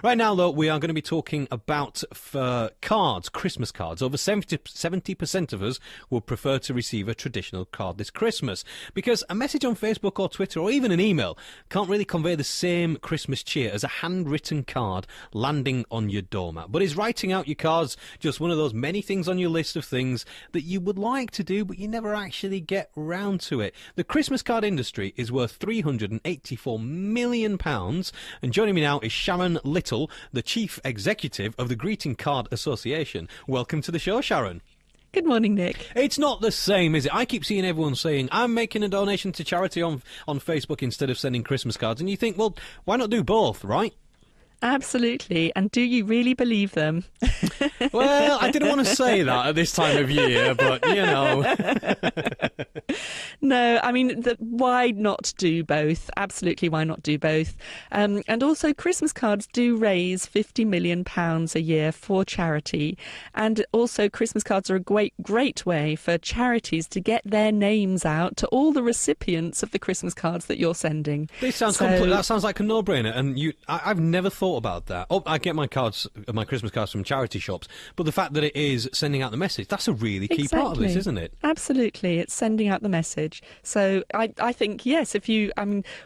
Right now, though, we are going to be talking about cards, Christmas cards. Over 70% of us would prefer to receive a traditional card this Christmas, because a message on Facebook or Twitter or even an email can't really convey the same Christmas cheer as a handwritten card landing on your doormat. But is writing out your cards just one of those many things on your list of things that you would like to do, but you never actually get round to it? The Christmas card industry is worth £384 million, and joining me now is Sharon Little, the Chief Executive of the Greeting Card Association. Welcome to the show, Sharon. Good morning, Nick. It's not the same, is it? I keep seeing everyone saying, I'm making a donation to charity on Facebook instead of sending Christmas cards, and you think, well, why not do both, right? Absolutely. And do you really believe them? Well, I didn't want to say that at this time of year, but, you know. No, I mean, why not do both? Absolutely, why not do both? And also, Christmas cards do raise £50 million a year for charity. And also, Christmas cards are a great way for charities to get their names out to all the recipients of the Christmas cards that you're sending. That sounds like a no-brainer, and I've never thought about that. Oh, I get my Christmas cards from charity shops, but the fact that it is sending out the message, that's a really key part of this, isn't it? Absolutely, it's sending out the message. So I think, yes,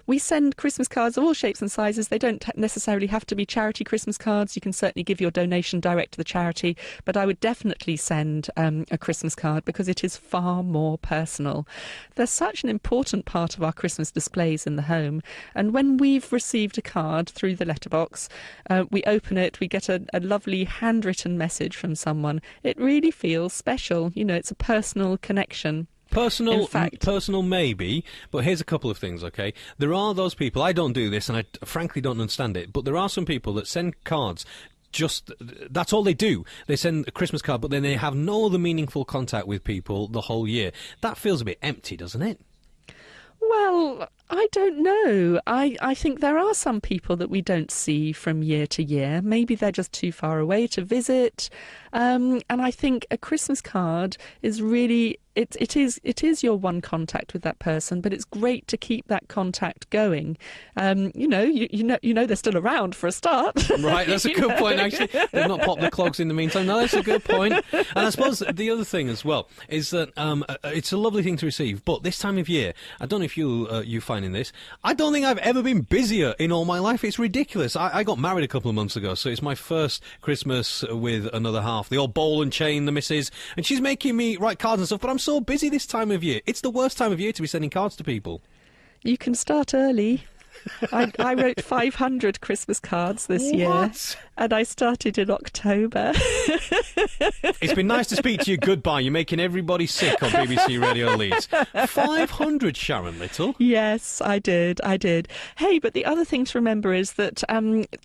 we send Christmas cards of all shapes and sizes. They don't necessarily have to be charity Christmas cards. You can certainly give your donation direct to the charity, but I would definitely send a Christmas card because it is far more personal. They're such an important part of our Christmas displays in the home, and when we've received a card through the letterbox, we open it, we get a lovely handwritten message from someone. It really feels special. You know, it's a personal connection. Personal maybe, but here's a couple of things, okay? There are those people, I don't do this and I frankly don't understand it, but there are some people that send cards, that's all they do. They send a Christmas card, but then they have no other meaningful contact with people the whole year. That feels a bit empty, doesn't it? Well, I don't know. I think there are some people that we don't see from year to year. Maybe they're just too far away to visit. And I think a Christmas card is really... It is your one contact with that person, but it's great to keep that contact going. You know they're still around for a start. Right, that's a good point, actually. They've not popped the clogs in the meantime. No, that's a good point. And I suppose the other thing as well is that it's a lovely thing to receive, but this time of year, I don't know if you finding this, I don't think I've ever been busier in all my life. It's ridiculous. I got married a couple of months ago, so it's my first Christmas with another half. The old ball and chain, the missus, and she's making me write cards and stuff, but I'm so busy this time of year. It's the worst time of year to be sending cards to people. You can start early. I wrote 500 Christmas cards this year, and I started in October. It's been nice to speak to you. Goodbye. You're making everybody sick on BBC Radio Leeds. 500, Sharon Little. Yes, I did. Hey, but the other thing to remember is that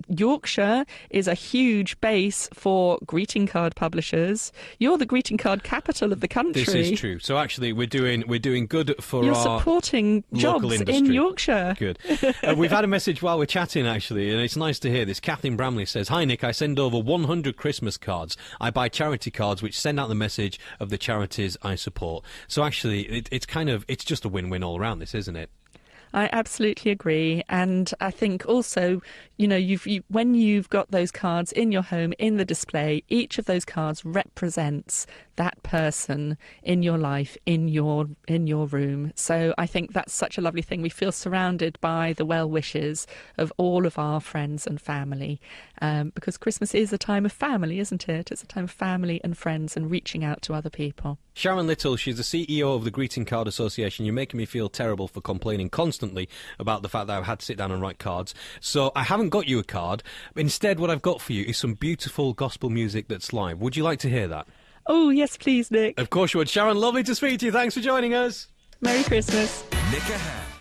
Yorkshire is a huge base for greeting card publishers. You're the greeting card capital of the country. This is true. So actually, we're doing good for You're our supporting jobs industry in Yorkshire. Good. We've had a message while we're chatting, actually, and it's nice to hear this. Kathleen Bramley says, "Hi, Nick, I send over 100 Christmas cards. I buy charity cards which send out the message of the charities I support." So actually, it's just a win-win all around this, isn't it? I absolutely agree, and I think also, you know, when you've got those cards in your home, in the display, each of those cards represents that person in your life, in your room. So I think that's such a lovely thing. We feel surrounded by the well wishes of all of our friends and family, because Christmas is a time of family, isn't it? It's a time of family and friends and reaching out to other people. Sharon Little, she's the CEO of the Greeting Card Association. You're making me feel terrible for complaining constantly about the fact that I've had to sit down and write cards. So I haven't got you a card. Instead, what I've got for you is some beautiful gospel music that's live. Would you like to hear that? Oh, yes, please, Nick. Of course you would. Sharon, lovely to speak to you. Thanks for joining us. Merry Christmas. Nick Ahead.